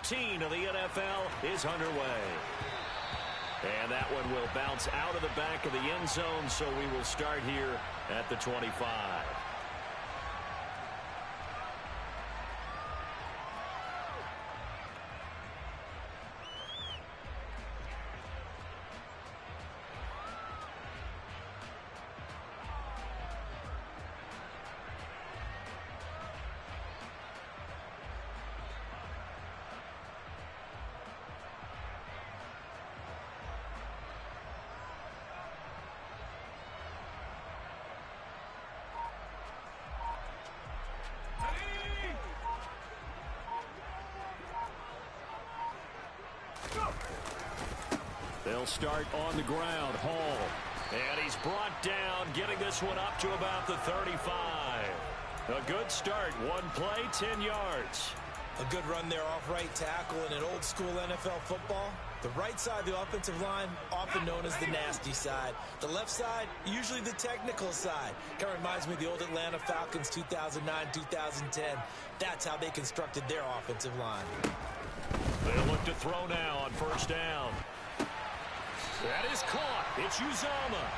13 of the NFL is underway. And that one will bounce out of the back of the end zone, so we will start here at the 25. They'll start on the ground. Hall. And he's brought down, getting this one up to about the 35. A good start. One play, 10 yards. A good run there off right tackle in an old-school NFL football. The right side of the offensive line, often known as the nasty side. The left side, usually the technical side. Kind of reminds me of the old Atlanta Falcons 2009-2010. That's how they constructed their offensive line. They'll look to throw now on first down. That is caught. It's Uzomah.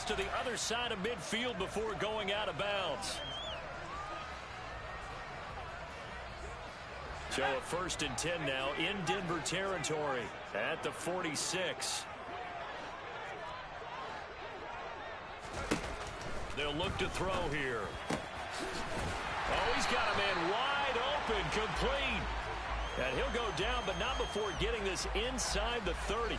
To the other side of midfield before going out of bounds. So a 1st and 10 now in Denver territory at the 46. They'll look to throw here. Oh, he's got a man wide open, complete. And he'll go down, but not before getting this inside the 30.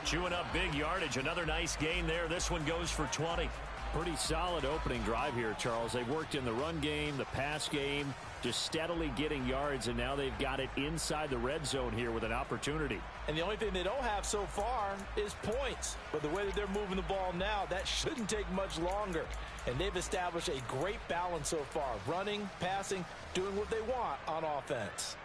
Chewing up big yardage. Another nice gain there. This one goes for 20. Pretty solid opening drive here, Charles. They've worked in the run game, the pass game, just steadily getting yards, and now they've got it inside the red zone here with an opportunity. And the only thing they don't have so far is points. But the way that they're moving the ball now, that shouldn't take much longer. And they've established a great balance so far. Running, passing, doing what they want on offense.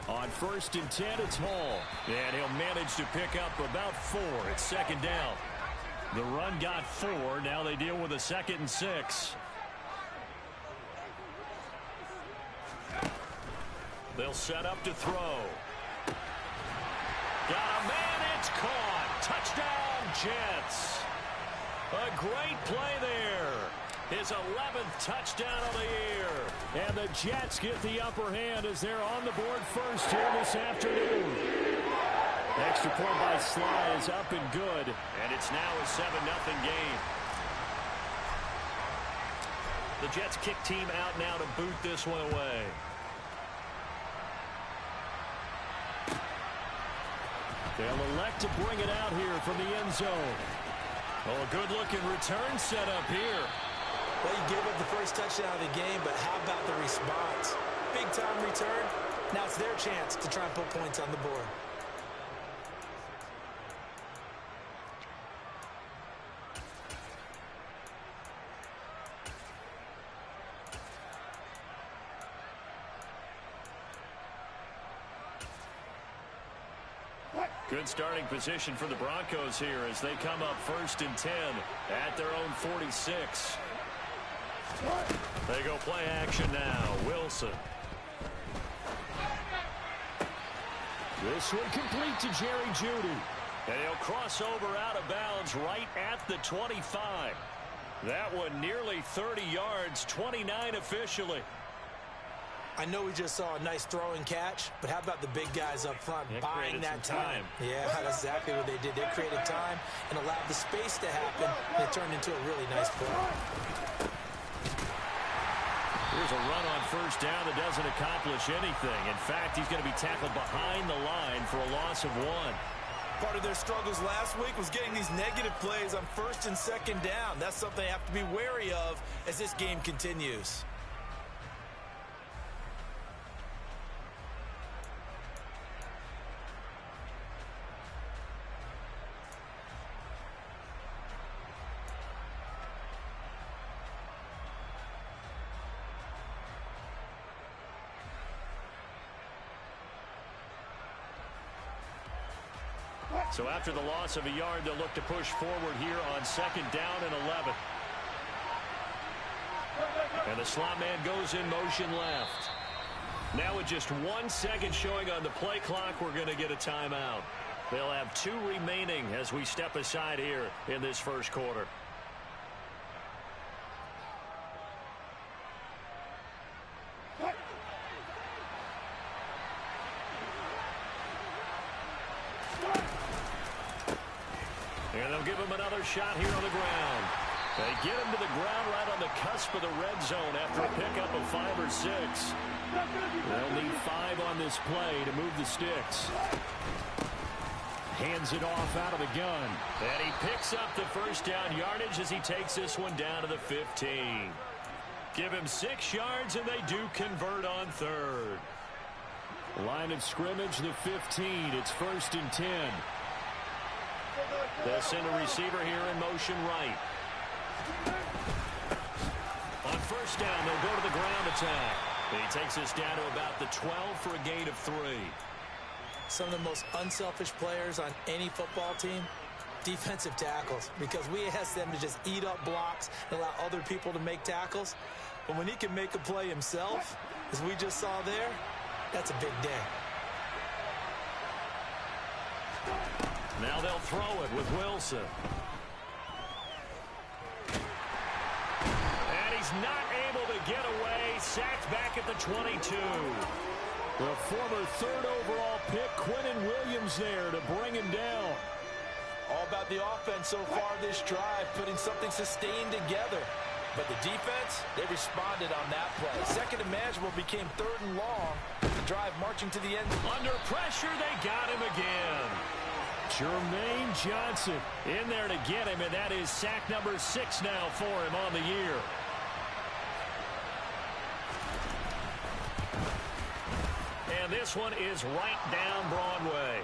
On 1st and 10, it's Hall. And he'll manage to pick up about 4. It's 2nd down. The run got 4. Now they deal with a 2nd and 6. They'll set up to throw. Got a man. It's caught. Touchdown, Jets. A great play there. His 11th touchdown of the year. And the Jets get the upper hand as they're on the board first here this afternoon. Extra point by Sly is up and good. And it's now a 7-0 game. The Jets kick team out now to boot this one away. They'll elect to bring it out here from the end zone. Oh, a good-looking return set up here. Well, you gave up the first touchdown of the game, but how about the response? Big-time return. Now it's their chance to try and put points on the board. Good starting position for the Broncos here as they come up 1st and 10 at their own 46. They go play action now. Wilson. This one complete to Jerry Jeudy. And he'll cross over out of bounds right at the 25. That one nearly 30 yards, 29 officially. I know we just saw a nice throwing catch, but how about the big guys up front buying that time? Yeah, that's exactly what they did. They created time and allowed the space to happen, and it turned into a really nice play. Here's a run on 1st down that doesn't accomplish anything. In fact, he's going to be tackled behind the line for a loss of 1. Part of their struggles last week was getting these negative plays on 1st and 2nd down. That's something they have to be wary of as this game continues. So after the loss of a yard, they'll look to push forward here on 2nd down and 11. And the slot man goes in motion left. Now with just 1 second showing on the play clock, we're going to get a timeout. They'll have 2 remaining as we step aside here in this 1st quarter. And they'll give him another shot here on the ground. They get him to the ground right on the cusp of the red zone after a pickup of 5 or 6. They'll need 5 on this play to move the sticks. Hands it off out of the gun. And he picks up the 1st down yardage as he takes this one down to the 15. Give him 6 yards, and they do convert on 3rd. Line of scrimmage, the 15. It's 1st and 10. They'll send a receiver here in motion right. On 1st down, they'll go to the ground attack. He takes us down to about the 12 for a gain of 3. Some of the most unselfish players on any football team, defensive tackles, because we ask them to just eat up blocks and allow other people to make tackles. But when he can make a play himself, as we just saw there, that's a big day. Now they'll throw it with Wilson. And he's not able to get away. Sacked back at the 22. The former 3rd overall pick, Quinnen Williams, there to bring him down. All about the offense so far this drive, putting something sustained together. But the defense, they responded on that play. 2nd and manageable became 3rd and long. The drive marching to the end. Under pressure, they got him again. Jermaine Johnson in there to get him, and that is sack number 6 now for him on the year. And this one is right down Broadway.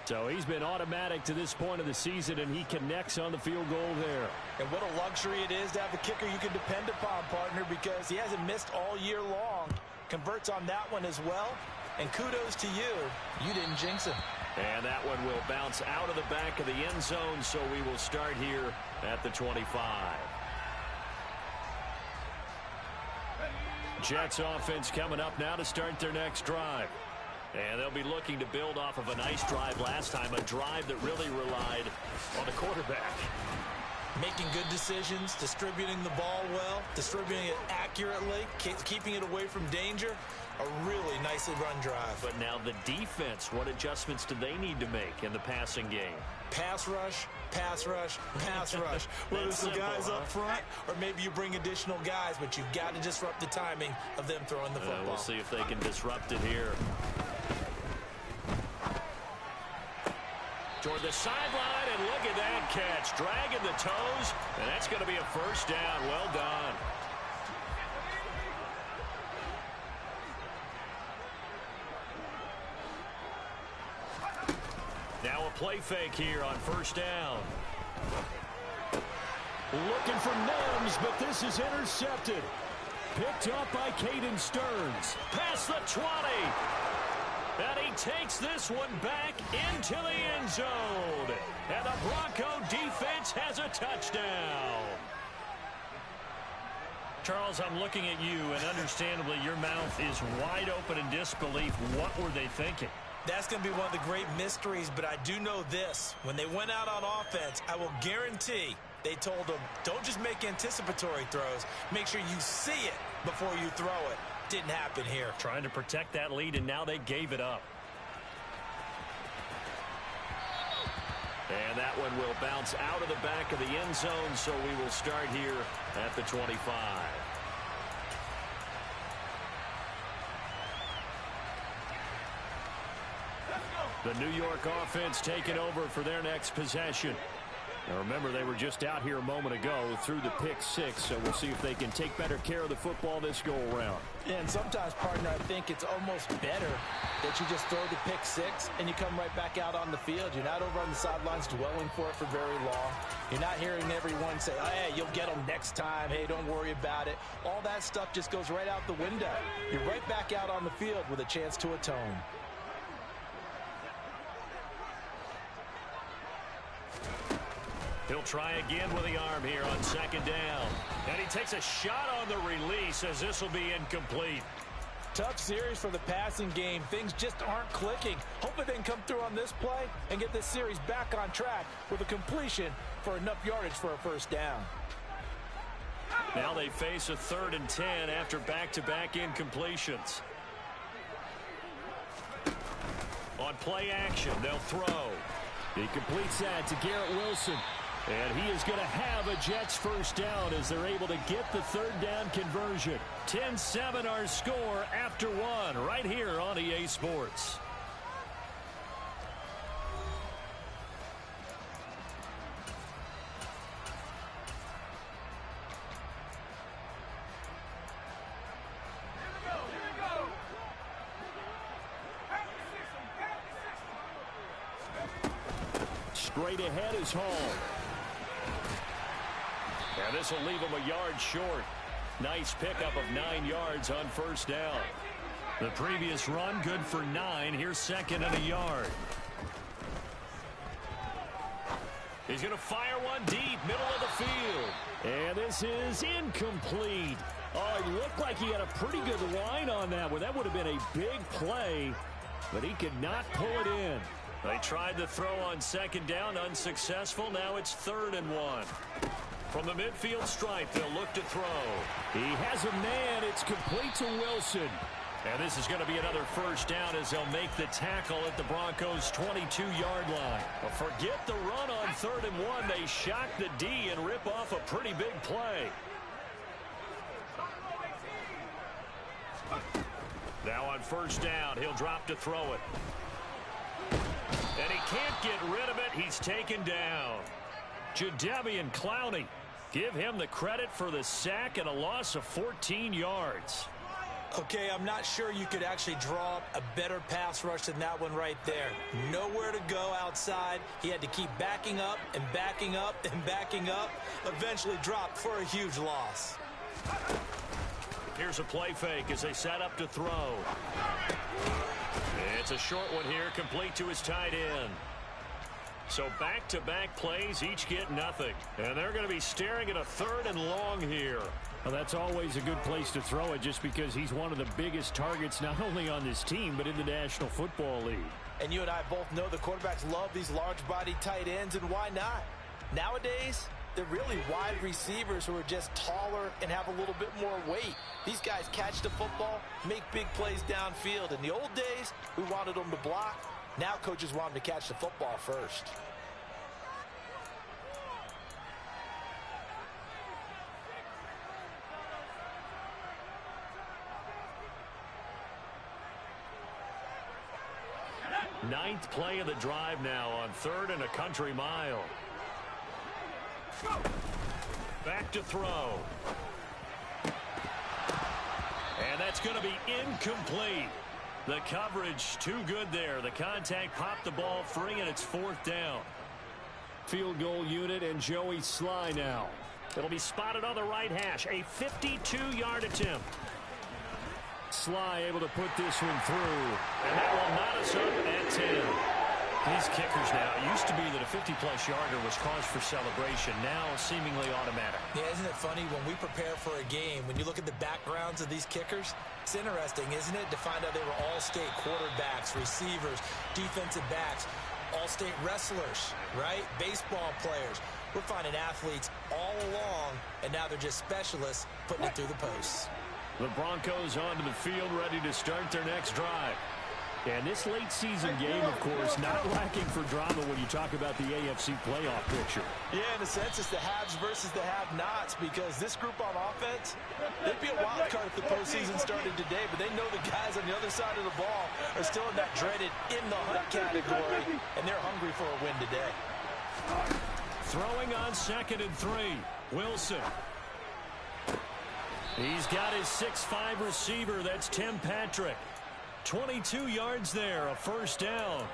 So he's been automatic to this point of the season, and he connects on the field goal there. And what a luxury it is to have a kicker you can depend upon, partner, because he hasn't missed all year long. Converts on that one as well. And kudos to you. You didn't jinx him. And that one will bounce out of the back of the end zone, so we will start here at the 25. Jets offense coming up now to start their next drive. And they'll be looking to build off of a nice drive last time, a drive that really relied on the quarterback. Making good decisions, distributing the ball well, distributing it accurately, keeping it away from danger. A really nicely run drive. But now the defense, what adjustments do they need to make in the passing game? Pass rush, pass rush, pass rush. Whether it's the guys up front or maybe you bring additional guys, but you've got to disrupt the timing of them throwing the football. We'll see if they can disrupt it here. Toward the sideline, and look at that catch. Dragging the toes, and that's going to be a 1st down. Well done. Now a play fake here on 1st down. Looking for Mims, but this is intercepted. Picked up by Caden Stearns. Past the 20. And he takes this one back into the end zone. And the Bronco defense has a touchdown. Charles, I'm looking at you, and understandably your mouth is wide open in disbelief. What were they thinking? That's going to be one of the great mysteries, but I do know this. When they went out on offense, I will guarantee they told them, don't just make anticipatory throws. Make sure you see it before you throw it. Didn't happen here. Trying to protect that lead, and now they gave it up. And that one will bounce out of the back of the end zone, so we will start here at the 25. The New York offense taking over for their next possession. Now remember, they were just out here a moment ago through the pick six, so we'll see if they can take better care of the football this go-around. And sometimes, partner, I think it's almost better that you just throw the pick six and you come right back out on the field. You're not over on the sidelines dwelling for it for very long. You're not hearing everyone say, oh, hey, you'll get them next time. Hey, don't worry about it. All that stuff just goes right out the window. You're right back out on the field with a chance to atone. He'll try again with the arm here on second down. And he takes a shot on the release as this will be incomplete. Tough series for the passing game. Things just aren't clicking. Hopefully they can come through on this play and get this series back on track with a completion for enough yardage for a first down. Now they face a 3rd and 10 after back-to-back incompletions. On play action, they'll throw. He completes that to Garrett Wilson. And he is going to have a Jets first down as they're able to get the 3rd down conversion. 10-7 our score after one right here on EA Sports. Straight ahead is Hall. And this will leave him a yard short. Nice pickup of 9 yards on first down. The previous run good for 9. Here's 2nd and a yard. He's going to fire one deep, middle of the field. And this is incomplete. Oh, it looked like he had a pretty good line on that one. That would have been a big play, but he could not pull it in. They tried to throw on 2nd down, unsuccessful. Now it's 3rd and 1. From the midfield stripe, they'll look to throw. He has a man. It's complete to Wilson. And this is going to be another first down as they'll make the tackle at the Broncos' 22-yard line. But forget the run on 3rd and 1. They shock the D and rip off a pretty big play. Now on first down, he'll drop to throw it. And he can't get rid of it. He's taken down. Jadeveon Clowney. Give him the credit for the sack and a loss of 14 yards. Okay, I'm not sure you could actually draw up a better pass rush than that one right there. Nowhere to go outside. He had to keep backing up and backing up and backing up. Eventually dropped for a huge loss. Here's a play fake as they set up to throw. It's a short one here, complete to his tight end. So back-to-back plays, each get nothing. And they're going to be staring at a 3rd and long here. Well, that's always a good place to throw it just because he's one of the biggest targets not only on this team but in the National Football League. And you and I both know the quarterbacks love these large-bodied tight ends, and why not? Nowadays, they're really wide receivers who are just taller and have a little bit more weight. These guys catch the football, make big plays downfield. In the old days, we wanted them to block. Now coaches want them to catch the football first. Ninth play of the drive now on 3rd and a country mile. Back to throw. And that's going to be incomplete. The coverage too good there. The contact popped the ball free, and it's 4th down. Field goal unit and Joey Sly now. It'll be spotted on the right hash. A 52-yard attempt. Sly able to put this one through. And that will knot us up at 10. These kickers now, it used to be that a 50-plus yarder was cause for celebration. Now seemingly automatic. Yeah, isn't it funny when we prepare for a game, when you look at the backgrounds of these kickers, it's interesting, isn't it, to find out they were all-state quarterbacks, receivers, defensive backs, all-state wrestlers, right? Baseball players. We're finding athletes all along, and now they're just specialists putting it through the posts. The Broncos onto the field, ready to start their next drive. And this late season game, of course, not lacking for drama when you talk about the AFC playoff picture. Yeah, in a sense, it's the haves versus the have-nots, because this group on offense, they'd be a wild card if the postseason started today, but they know the guys on the other side of the ball are still in that dreaded in-the-hunt category, and they're hungry for a win today. Throwing on 2nd and 3. Wilson. He's got his 6'5" receiver. That's Tim Patrick. 22 yards there, a first down.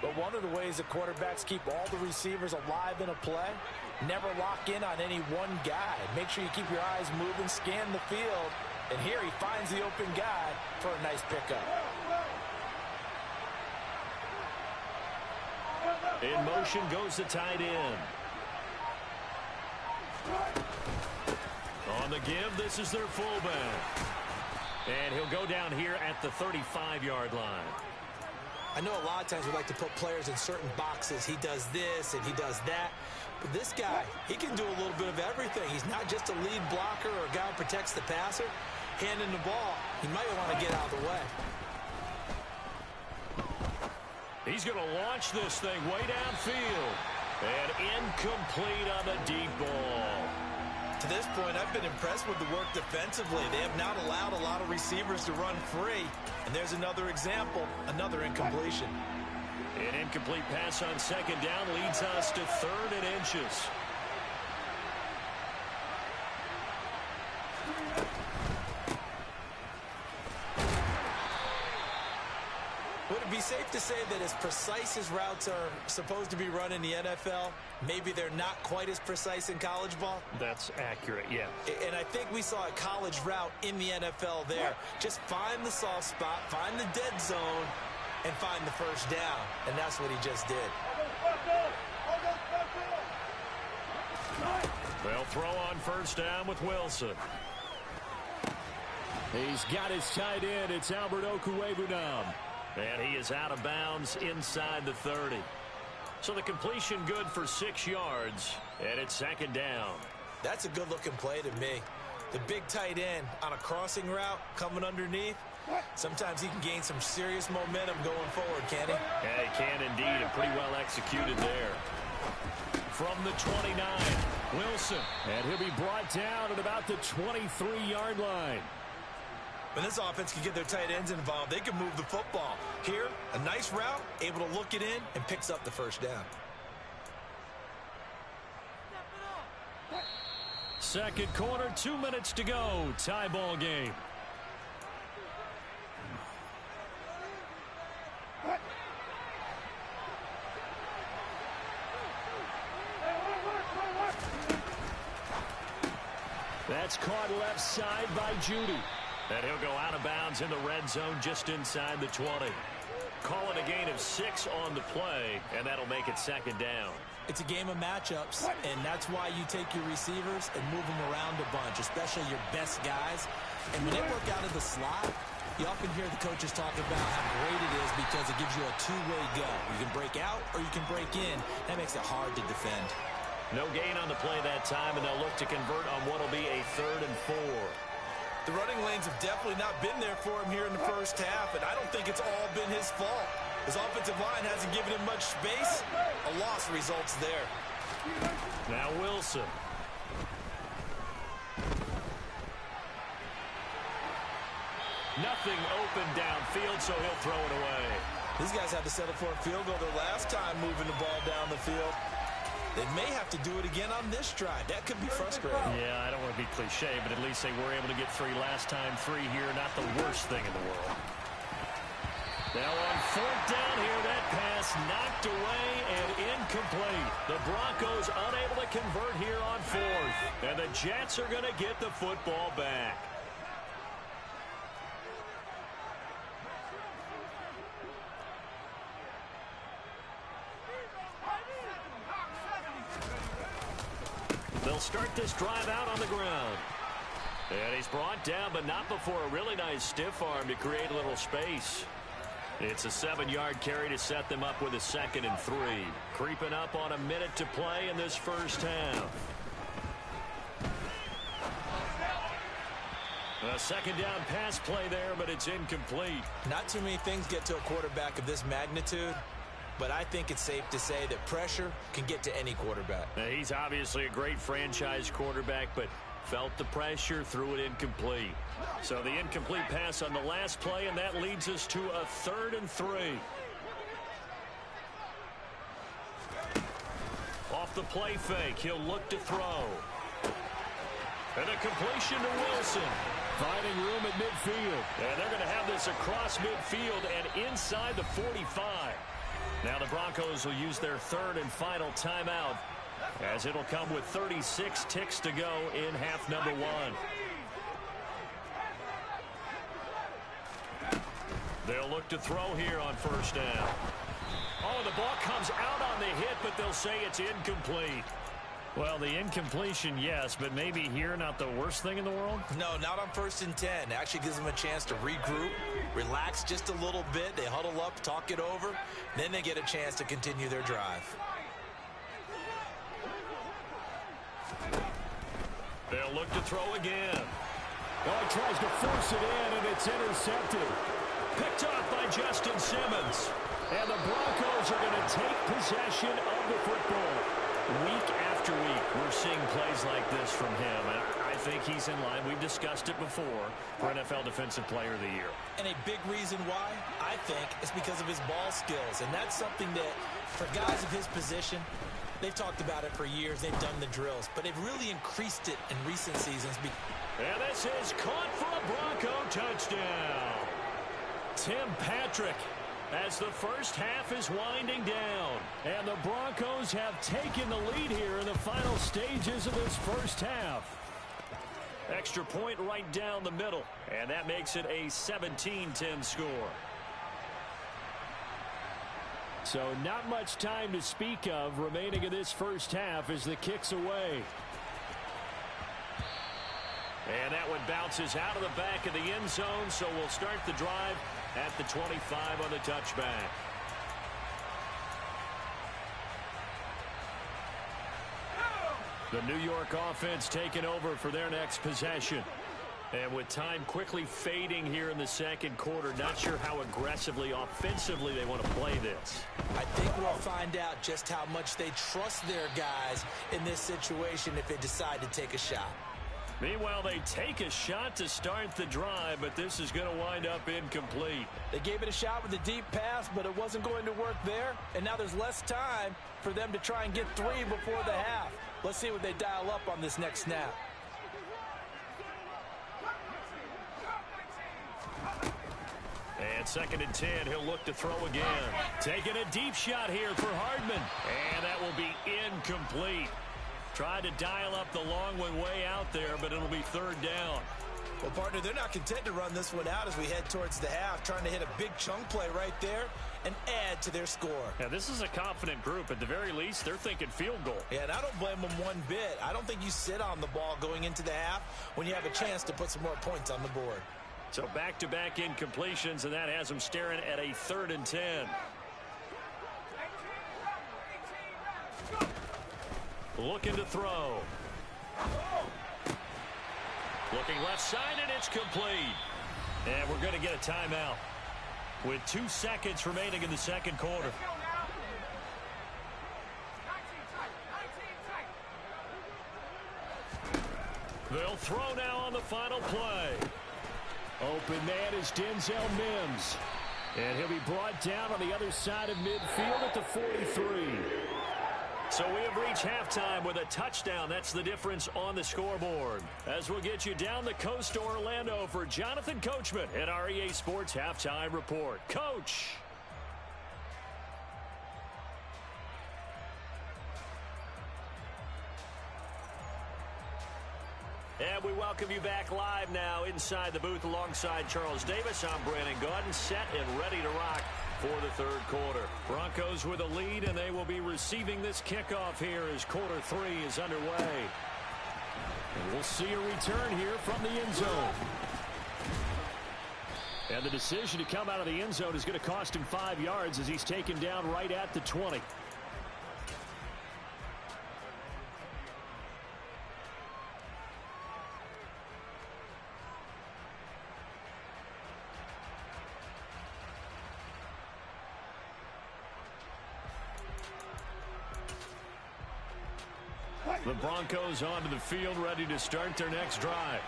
But one of the ways that quarterbacks keep all the receivers alive in a play, never lock in on any one guy. Make sure you keep your eyes moving, scan the field, and here he finds the open guy for a nice pickup. In motion goes the tight end. On the give, this is their fullback. And he'll go down here at the 35-yard line. I know a lot of times we like to put players in certain boxes. He does this and he does that. But this guy, he can do a little bit of everything. He's not just a lead blocker or a guy who protects the passer. Handing the ball, he might want to get out of the way. He's going to launch this thing way downfield. And incomplete on the deep ball. To this point, I've been impressed with the work defensively. They have not allowed a lot of receivers to run free. And there's another example, another incompletion. An incomplete pass on 2nd down leads us to 3rd and inches. Would it be safe to say that as precise as routes are supposed to be run in the NFL, maybe they're not quite as precise in college ball? That's accurate, yeah. And I think we saw a college route in the NFL there. Just find the soft spot, find the dead zone, and find the first down. And that's what he just did. They'll throw on first down with Wilson. He's got his tight end. It's Albert Okwuegbunam. And he is out of bounds inside the 30. So the completion good for 6 yards. And it's 2nd down. That's a good-looking play to me. The big tight end on a crossing route coming underneath. Sometimes he can gain some serious momentum going forward, can he? Yeah, he can indeed, and pretty well executed there. From the 29, Wilson. And he'll be brought down at about the 23-yard line. When this offense can get their tight ends involved, they can move the football. Here, a nice route, able to look it in, and picks up the first down. Second quarter, 2 minutes to go. Tie ball game. That's caught left side by Judy. And he'll go out of bounds in the red zone just inside the 20. Call it a gain of 6 on the play, and that'll make it 2nd down. It's a game of matchups, and that's why you take your receivers and move them around a bunch, especially your best guys. And when they work out of the slot, you often hear the coaches talk about how great it is because it gives you a two-way go. You can break out or you can break in. That makes it hard to defend. No gain on the play that time, and they'll look to convert on what will be a 3rd and 4. The running lanes have definitely not been there for him here in the first half, and I don't think it's all been his fault. His offensive line hasn't given him much space. A loss results there. Now Wilson. Nothing open downfield, so he'll throw it away. These guys had to settle for a field goal their last time moving the ball down the field. They may have to do it again on this drive. That could be frustrating. Yeah, I don't want to be cliche, but at least they were able to get 3 last time. 3 here, not the worst thing in the world. Now on 4th down here, that pass knocked away and incomplete. The Broncos unable to convert here on 4th. And the Jets are going to get the football back. They'll start this drive out on the ground. And he's brought down, but not before a really nice stiff arm to create a little space. It's a 7-yard carry to set them up with a 2nd and 3. Creeping up on a minute to play in this first half. A second down pass play there, but it's incomplete. Not too many things get to a quarterback of this magnitude, but I think it's safe to say that pressure can get to any quarterback. Now, he's obviously a great franchise quarterback, but felt the pressure, threw it incomplete. So the incomplete pass on the last play, and that leads us to a 3rd and 3. Off the play fake, he'll look to throw. And a completion to Wilson. Finding room at midfield. And they're going to have this across midfield and inside the 45. Now the Broncos will use their 3rd and final timeout, as it'll come with 36 ticks to go in half number 1. They'll look to throw here on first down. Oh, the ball comes out on the hit, but they'll say it's incomplete. Well, the incompletion, yes, but maybe here not the worst thing in the world? No, not on 1st and 10. Actually gives them a chance to regroup, relax just a little bit. They huddle up, talk it over, then they get a chance to continue their drive. They'll look to throw again. Oh, he tries to force it in, and it's intercepted. Picked off by Justin Simmons. And the Broncos are going to take possession of the football. Week after week, we're seeing plays like this from him. And I think he's in line. We've discussed it before for NFL Defensive Player of the Year. And a big reason why, I think, is because of his ball skills. And that's something that, for guys of his position, they've talked about it for years. They've done the drills. But they've really increased it in recent seasons. And this is caught for a Bronco touchdown. Tim Patrick, as the first half is winding down. And the Broncos have taken the lead here in the final stages of this first half. Extra point right down the middle. And that makes it a 17-10 score. So not much time to speak of remaining in this first half as the kick's away. And that one bounces out of the back of the end zone, so we'll start the drive at the 25 on the touchback. The New York offense taking over for their next possession. And with time quickly fading here in the second quarter, not sure how aggressively, offensively they want to play this. I think we'll find out just how much they trust their guys in this situation if they decide to take a shot. Meanwhile, they take a shot to start the drive, but this is going to wind up incomplete. They gave it a shot with a deep pass, but it wasn't going to work there. And now there's less time for them to try and get 3 before the half. Let's see what they dial up on this next snap. And 2nd and 10, he'll look to throw again. Taking a deep shot here for Hardman. And that will be incomplete. Tried to dial up the long one way out there, but it'll be 3rd down. Well, partner, they're not content to run this one out as we head towards the half, trying to hit a big chunk play right there and add to their score. Yeah, this is a confident group. At the very least, they're thinking field goal. Yeah, and I don't blame them one bit. I don't think you sit on the ball going into the half when you have a chance to put some more points on the board. So back-to-back incompletions, and that has them staring at a 3rd and 10. Looking to throw. Looking left side, and it's complete. And we're going to get a timeout with 2 seconds remaining in the second quarter. They'll throw now on the final play. Open man is Denzel Mims. And he'll be brought down on the other side of midfield at the 43. So we have reached halftime with a touchdown. That's the difference on the scoreboard. As we'll get you down the coast to Orlando for Jonathan Coachman at our EA Sports Halftime Report. Coach. And we welcome you back live now inside the booth alongside Charles Davis. I'm Brandon Gaudin, set and ready to rock for the third quarter. Broncos with a lead, and they will be receiving this kickoff here as quarter 3 is underway. And we'll see a return here from the end zone. And the decision to come out of the end zone is going to cost him 5 yards as he's taken down right at the 20. The Broncos onto the field, ready to start their next drive.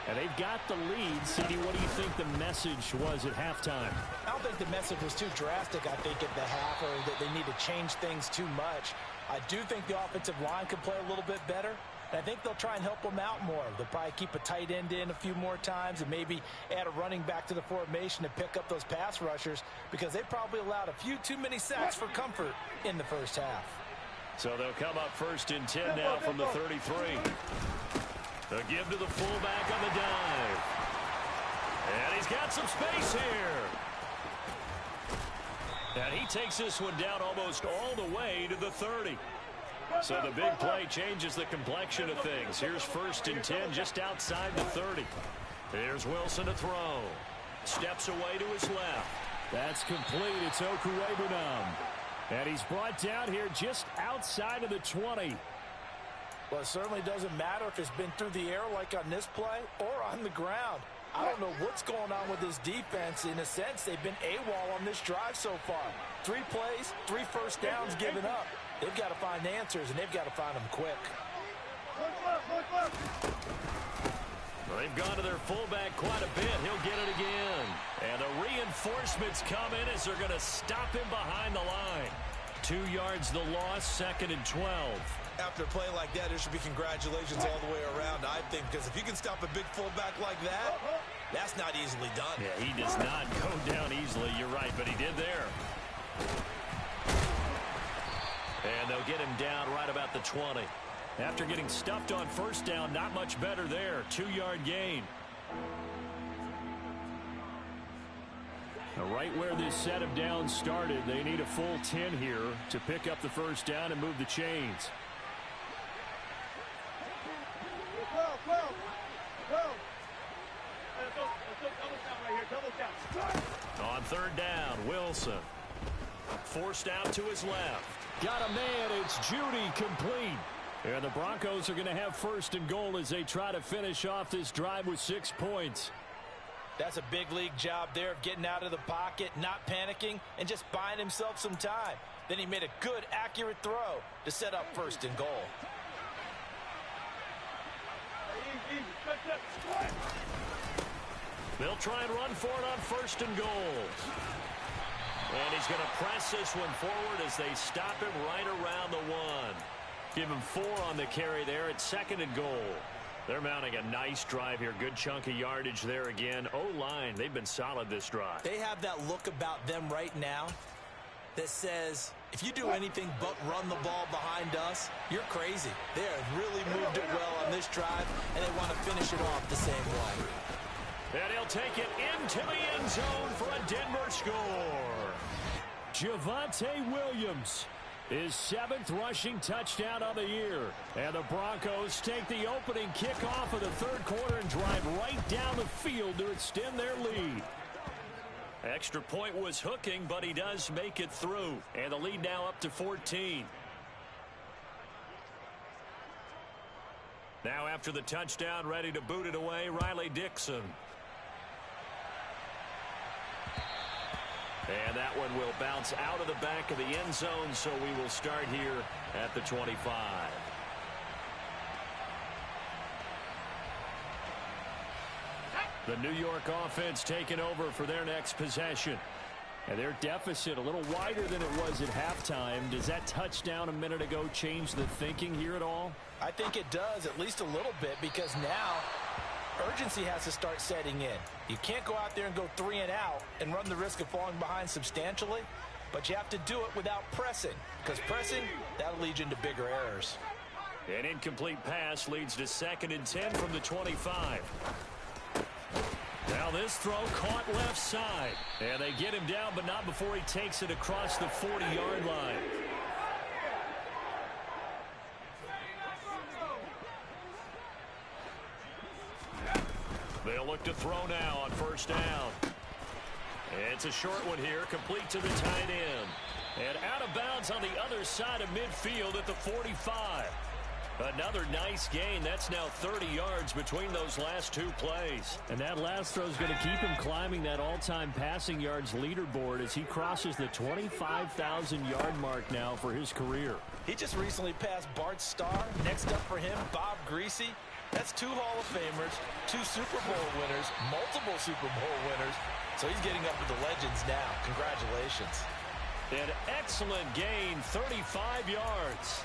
And they've got the lead. CD, what do you think the message was at halftime? I don't think the message was too drastic, I think, at the half, or that they need to change things too much. I do think the offensive line could play a little bit better. And I think they'll try and help them out more. They'll probably keep a tight end in a few more times and maybe add a running back to the formation to pick up those pass rushers, because they probably allowed a few too many sacks for comfort in the first half. So they'll come up 1st and 10 now from the 33. They'll give to the fullback on the dive. And he's got some space here. And he takes this one down almost all the way to the 30. So the big play changes the complexion of things. Here's 1st and 10 just outside the 30. Here's Wilson to throw. Steps away to his left. That's complete. It's Okuwebunam. And he's brought down here just outside of the 20. Well, it certainly doesn't matter if it's been through the air like on this play or on the ground. I don't know what's going on with this defense. In a sense, they've been AWOL on this drive so far. 3 plays, 3 first downs given up. They've got to find answers, and they've got to find them quick. Well, they've gone to their fullback quite a bit. He'll get it again. And the reinforcements come in as they're going to stop him behind the line. 2 yards the loss, 2nd and 12. After a play like that, there should be congratulations all the way around, I think, because if you can stop a big fullback like that, that's not easily done. Yeah, he does not go down easily. You're right, but he did there. And they'll get him down right about the 20. After getting stuffed on 1st down, not much better there. 2-yard gain. Now, right where this set of downs started, they need a full 10 here to pick up the 1st down and move the chains. On 3rd down, Wilson. Forced out to his left. Got a man. It's Judy, complete. And the Broncos are going to have 1st and goal as they try to finish off this drive with 6 points. That's a big league job there of getting out of the pocket, not panicking, and just buying himself some time. Then he made a good, accurate throw to set up 1st and goal. They'll try and run for it on 1st and goal. And he's going to press this one forward as they stop him right around the 1. Give him 4 on the carry there at 2nd and goal. They're mounting a nice drive here. Good chunk of yardage there again. O-line, they've been solid this drive. They have that look about them right now that says, if you do anything but run the ball behind us, you're crazy. They have really moved it well on this drive, and they want to finish it off the same way. And he'll take it into the end zone for a Denver score. Javonte Williams, his 7th rushing touchdown of the year. And the Broncos take the opening kickoff of the 3rd quarter and drive right down the field to extend their lead. Extra point was hooking, but he does make it through. And the lead now up to 14. Now after the touchdown, ready to boot it away, Riley Dixon. And that one will bounce out of the back of the end zone, so we will start here at the 25. The New York offense taking over for their next possession. And their deficit a little wider than it was at halftime. Does that touchdown a minute ago change the thinking here at all? I think it does, at least a little bit, because now urgency has to start setting in. You can't go out there and go 3 and out and run the risk of falling behind substantially, but you have to do it without pressing, because pressing, that'll lead you into bigger errors. An incomplete pass leads to 2nd and 10 from the 25. Now this throw caught left side, and they get him down, but not before he takes it across the 40-yard line. look to throw now on first down. It's a short one here, complete to the tight end. And out of bounds on the other side of midfield at the 45. Another nice gain. That's now 30 yards between those last two plays. And that last throw is going to keep him climbing that all-time passing yards leaderboard as he crosses the 25,000-yard mark now for his career. He just recently passed Bart Starr. Next up for him, Bob Greasy. That's 2 Hall of Famers, 2 Super Bowl winners, multiple Super Bowl winners. So he's getting up with the legends now. Congratulations. An excellent gain, 35 yards.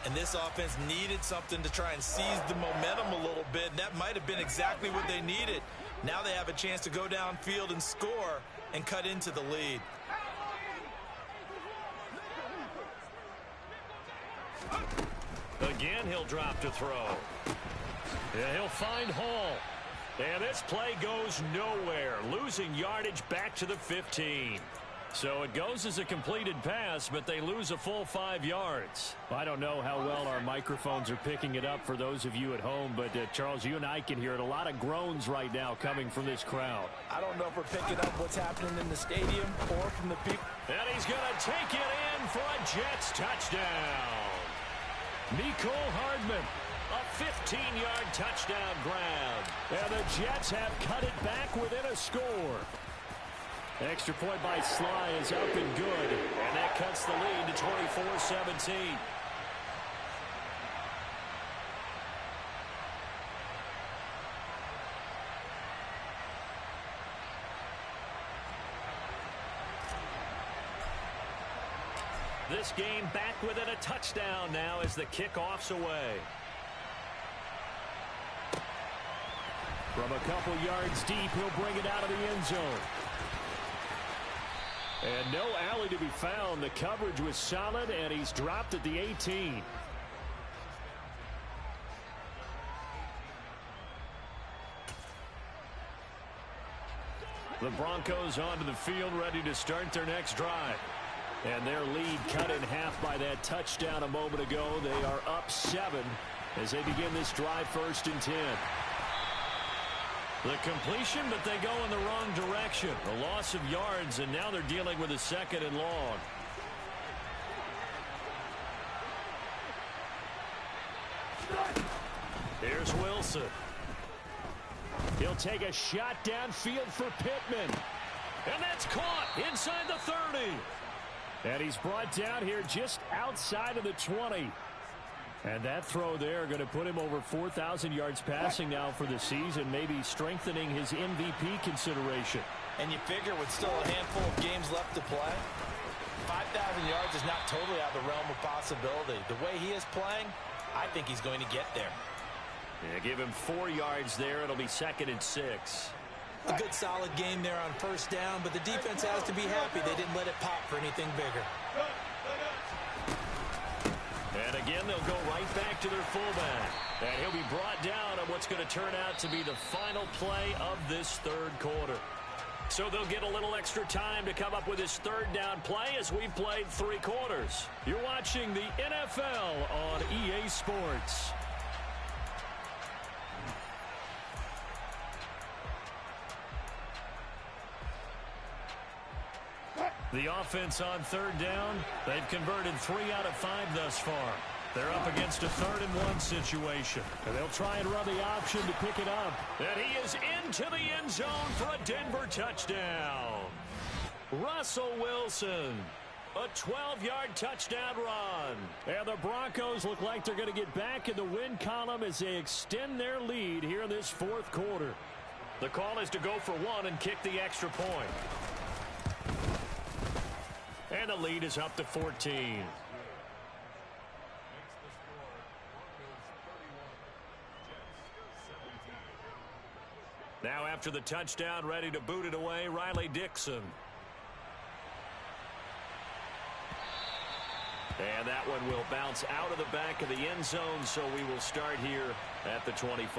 And this offense needed something to try and seize the momentum a little bit, and that might have been exactly what they needed. Now they have a chance to go downfield and score and cut into the lead. Again, he'll drop to throw. Yeah, he'll find Hall. And this play goes nowhere, losing yardage back to the 15. So it goes as a completed pass, but they lose a full 5 yards. I don't know how well our microphones are picking it up for those of you at home, but Charles, you and I can hear it. A lot of groans right now coming from this crowd. I don't know if we're picking up what's happening in the stadium or from the people. And he's going to take it in for a Jets touchdown. Mecole Hardman. A 15-yard touchdown grab. And the Jets have cut it back within a score. Extra point by Sly is up and good. And that cuts the lead to 24-17. This game back within a touchdown now as the kickoff's away. From a couple yards deep, he'll bring it out of the end zone. And no alley to be found. The coverage was solid, and he's dropped at the 18. The Broncos onto the field, ready to start their next drive. And their lead cut in half by that touchdown a moment ago. They are up 7 as they begin this drive, 1st and 10. The completion, but they go in the wrong direction. A loss of yards, and now they're dealing with a 2nd and long. Here's Wilson. He'll take a shot downfield for Pittman. And that's caught inside the 30. And he's brought down here just outside of the 20. And that throw there going to put him over 4,000 yards passing now for the season, maybe strengthening his MVP consideration. And you figure with still a handful of games left to play, 5,000 yards is not totally out of the realm of possibility. The way he is playing, I think he's going to get there. Yeah, give him 4 yards there. It'll be 2nd and 6. A good solid game there on 1st down, but the defense has to be happy they didn't let it pop for anything bigger. And again, they'll go right back to their fullback. And he'll be brought down on what's going to turn out to be the final play of this 3rd quarter. So they'll get a little extra time to come up with this 3rd down play as we've played 3 quarters. You're watching the NFL on EA Sports. The offense on 3rd down, they've converted 3 out of 5 thus far. They're up against a 3rd and 1 situation. And they'll try and run the option to pick it up. And he is into the end zone for a Denver touchdown. Russell Wilson, a 12-yard touchdown run. And the Broncos look like they're going to get back in the win column as they extend their lead here in this 4th quarter. The call is to go for 1 and kick the extra point. And the lead is up to 14. Now after the touchdown, ready to boot it away, Riley Dixon. And that one will bounce out of the back of the end zone, so we will start here at the 25.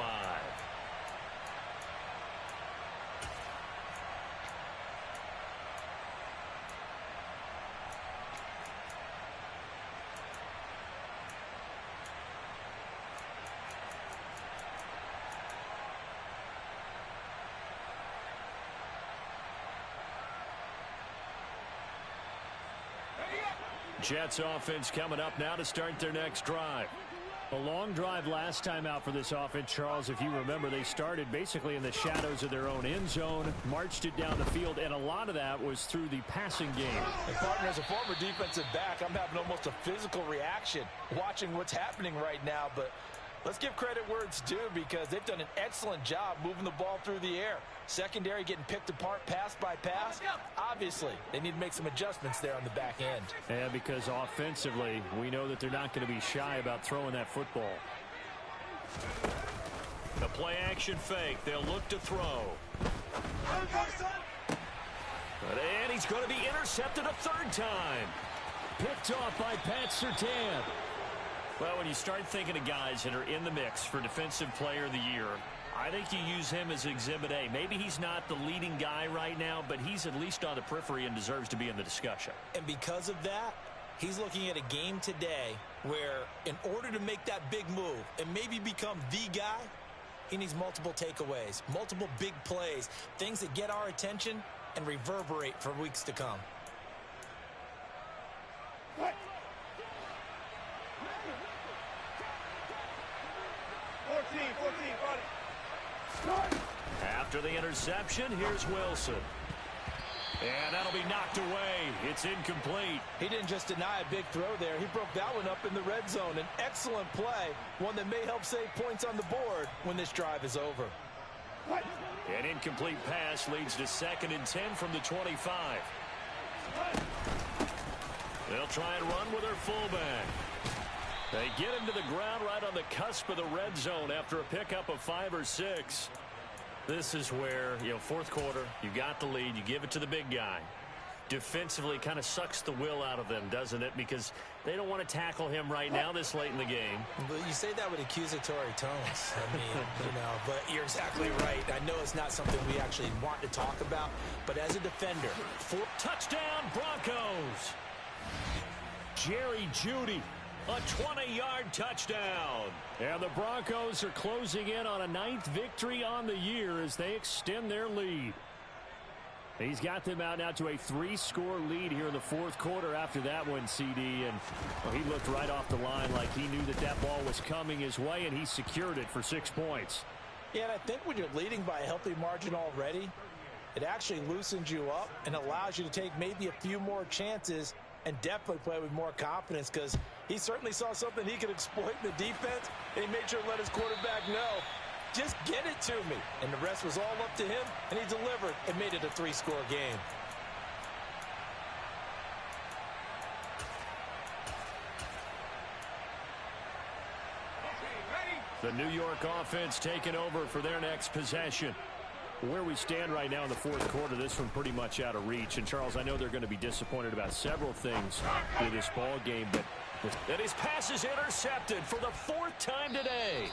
Jets offense coming up now to start their next drive. A long drive last time out for this offense, Charles. If you remember, they started basically in the shadows of their own end zone, marched it down the field, and a lot of that was through the passing game. And partner, as a former defensive back, I'm having almost a physical reaction watching what's happening right now. But let's give credit where it's due, because they've done an excellent job moving the ball through the air. Secondary getting picked apart pass by pass. Obviously, they need to make some adjustments there on the back end. Yeah, because offensively, we know that they're not going to be shy about throwing that football. The play action fake. They'll look to throw. And he's going to be intercepted a third time. Picked off by Pat Surtain. Well, when you start thinking of guys that are in the mix for Defensive Player of the Year, I think you use him as Exhibit A. Maybe he's not the leading guy right now, but he's at least on the periphery and deserves to be in the discussion. And because of that, he's looking at a game today where in order to make that big move and maybe become the guy, he needs multiple takeaways, multiple big plays, things that get our attention and reverberate for weeks to come. After the interception, here's Wilson. And that'll be knocked away. It's incomplete. He didn't just deny a big throw there. He broke that one up in the red zone. An excellent play, one that may help save points on the board when this drive is over. An incomplete pass leads to 2nd and 10 from the 25. They'll try and run with their fullback. They get him to the ground right on the cusp of the red zone after a pickup of 5 or 6. This is where, fourth quarter, you got the lead, you give it to the big guy. Defensively kind of sucks the will out of them, doesn't it? Because they don't want to tackle him right now this late in the game. But you say that with accusatory tones. I mean, but you're exactly right. I know it's not something we actually want to talk about, but as a defender, touchdown Broncos. Jerry Jeudy. A 20-yard touchdown. And the Broncos are closing in on a 9th victory on the year as they extend their lead. He's got them out now to a 3-score lead here in the fourth quarter after that one, CD. And he looked right off the line like he knew that that ball was coming his way, and he secured it for 6 points. Yeah, and I think when you're leading by a healthy margin already, it actually loosens you up and allows you to take maybe a few more chances and definitely play with more confidence, because he certainly saw something he could exploit in the defense, and he made sure to let his quarterback know, just get it to me. And the rest was all up to him, and he delivered and made it a 3-score game. The New York offense taking over for their next possession. Where we stand right now in the fourth quarter, this one pretty much out of reach. And, Charles, I know they're going to be disappointed about several things through this ball game, but and his pass is intercepted for the 4th time today.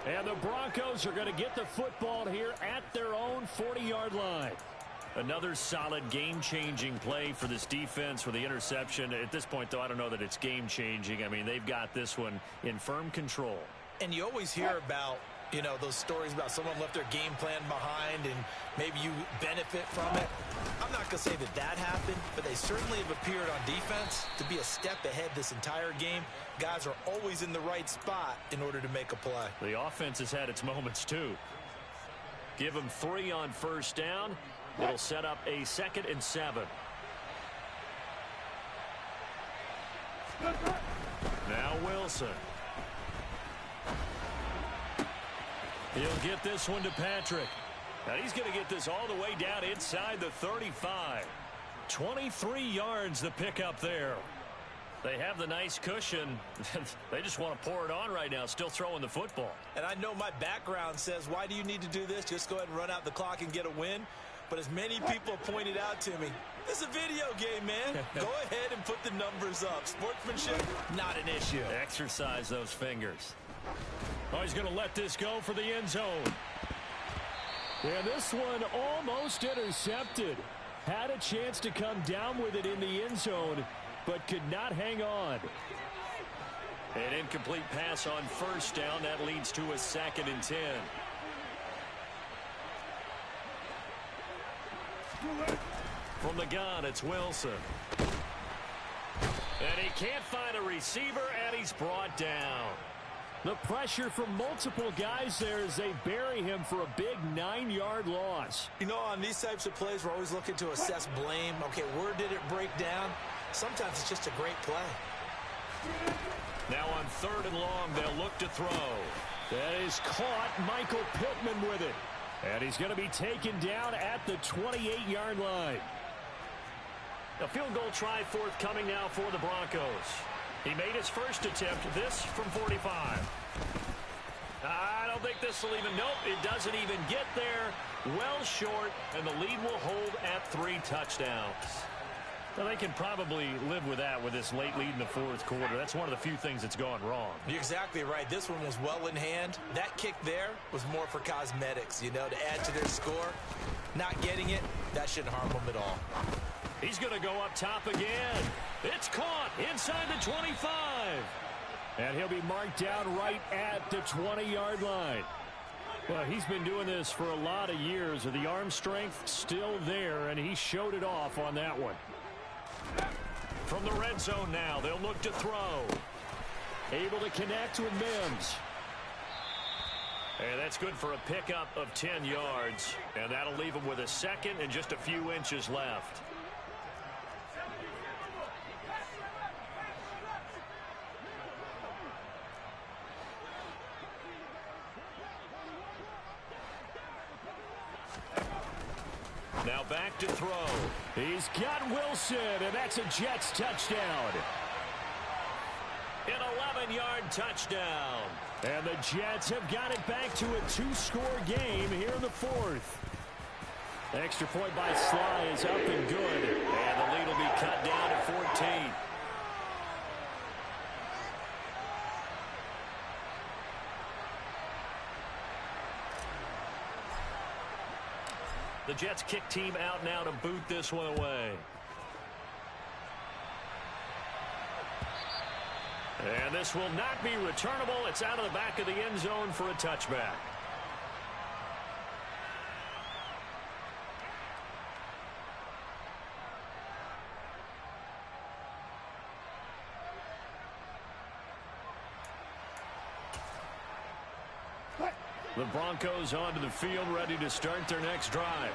And the Broncos are going to get the football here at their own 40-yard line. Another solid game-changing play for this defense with the interception. At this point, though, I don't know that it's game-changing. I mean, they've got this one in firm control. And you always hear about, those stories about someone left their game plan behind and maybe you benefit from it. I'm not going to say that happened, but they certainly have appeared on defense to be a step ahead this entire game. Guys are always in the right spot in order to make a play. The offense has had its moments, too. Give them 3 on first down. It'll set up a 2nd and 7. Now Wilson. He'll get this one to Patrick. Now he's going to get this all the way down inside the 35. 23 yards the pickup there. They have the nice cushion. They just want to pour it on right now, still throwing the football. And I know my background says, why do you need to do this? Just go ahead and run out the clock and get a win. But as many people pointed out to me, this is a video game, man. Go ahead and put the numbers up. Sportsmanship, not an issue. Exercise those fingers. Oh, he's going to let this go for the end zone. And this one almost intercepted. Had a chance to come down with it in the end zone, but could not hang on. An incomplete pass on first down. That leads to a 2nd and 10. From the gun, it's Wilson. And he can't find a receiver, and he's brought down. The pressure from multiple guys there as they bury him for a big 9-yard loss. You know, on these types of plays, we're always looking to assess blame. Okay, where did it break down? Sometimes it's just a great play. Now on 3rd and long, they'll look to throw. That is caught. Michael Pittman with it. And he's going to be taken down at the 28-yard line. A field goal try forthcoming now for the Broncos. He made his first attempt, this from 45. I don't think this will even, nope, it doesn't even get there. Well short, and the lead will hold at 3 touchdowns. Well, they can probably live with that with this late lead in the 4th quarter. That's one of the few things that's gone wrong. You're exactly right. This one was well in hand. That kick there was more for cosmetics, you know, to add to their score. Not getting it, that shouldn't harm them at all. He's going to go up top again. It's caught inside the 25. And he'll be marked down right at the 20-yard line. Well, he's been doing this for a lot of years. The arm strength still there, and he showed it off on that one. From the red zone now, they'll look to throw. Able to connect with Mims. And that's good for a pickup of 10 yards. And that'll leave him with a second and just a few inches left. Now back to throw. He's got Wilson, and that's a Jets touchdown. An 11-yard touchdown. And the Jets have got it back to a 2-score game here in the 4th. Extra point by Sly is up and good. And the lead will be cut down to 14. The Jets kick team out now to boot this one away. And this will not be returnable. It's out of the back of the end zone for a touchback. The Broncos onto the field, ready to start their next drive.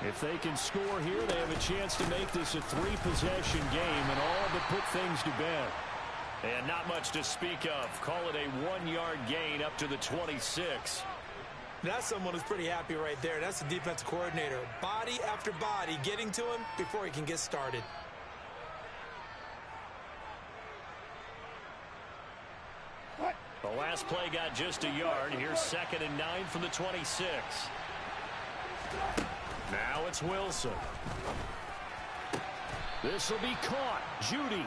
If they can score here, they have a chance to make this a 3-possession game and all but put things to bed. And not much to speak of. Call it a 1-yard gain up to the 26. That's someone who's pretty happy right there. That's the defensive coordinator. Body after body getting to him before he can get started. The last play got just a yard. Here's 2nd and 9 from the 26. Now it's Wilson. This will be caught. Judy.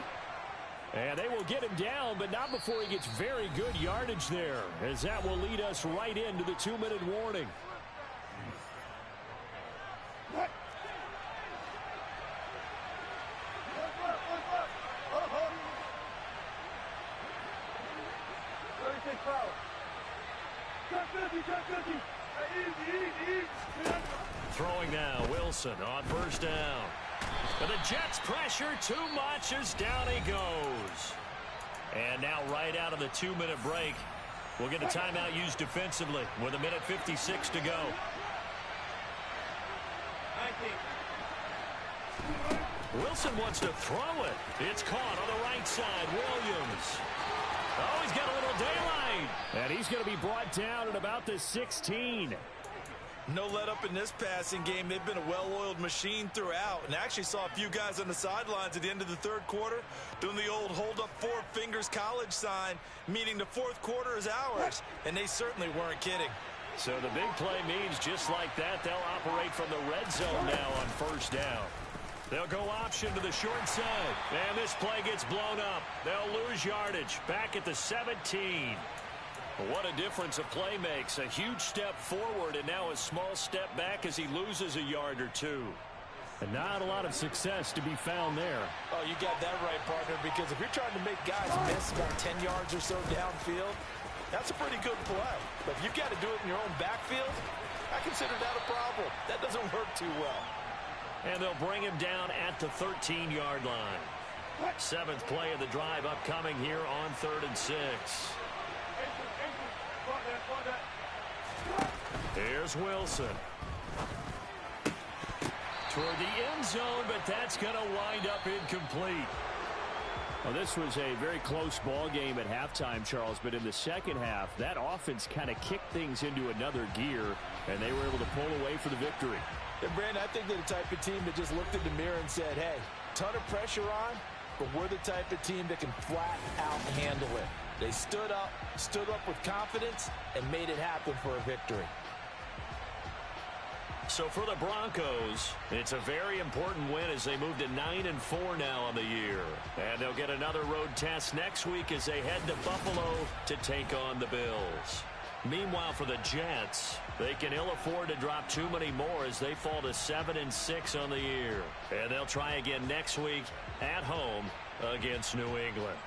And they will get him down, but not before he gets very good yardage there, as that will lead us right into the 2-minute warning. Throwing now, Wilson on 1st down. And the Jets pressure too much as down he goes. And now right out of the 2-minute break, we'll get a timeout used defensively with 1:56 to go. Wilson wants to throw it. It's caught on the right side. Williams. Oh, he's got a little daylight. And he's going to be brought down at about the 16. No let up in this passing game. They've been a well-oiled machine throughout, and actually saw a few guys on the sidelines at the end of the 3rd quarter doing the old hold up 4 fingers college sign, meaning the 4th quarter is ours, and they certainly weren't kidding. So the big play means just like that, they'll operate from the red zone now on 1st down. They'll go option to the short side, and this play gets blown up. They'll lose yardage back at the 17. What a difference a play makes. A huge step forward and now a small step back as he loses a yard or 2. And not a lot of success to be found there. Oh, you got that right, partner, because if you're trying to make guys miss about 10 yards or so downfield, that's a pretty good play. But if you've got to do it in your own backfield, I consider that a problem. That doesn't work too well. And they'll bring him down at the 13-yard line. Seventh play of the drive upcoming here on 3rd and 6. Here's Wilson. Toward the end zone, but that's going to wind up incomplete. Well, this was a very close ball game at halftime, Charles, but in the second half, that offense kind of kicked things into another gear, and they were able to pull away for the victory. And Brandon, I think they're the type of team that just looked in the mirror and said, hey, ton of pressure on, but we're the type of team that can flat out handle it. They stood up with confidence, and made it happen for a victory. So for the Broncos, it's a very important win as they move to 9-4 now on the year. And they'll get another road test next week as they head to Buffalo to take on the Bills. Meanwhile, for the Jets, they can ill afford to drop too many more as they fall to 7-6 on the year. And they'll try again next week at home against New England.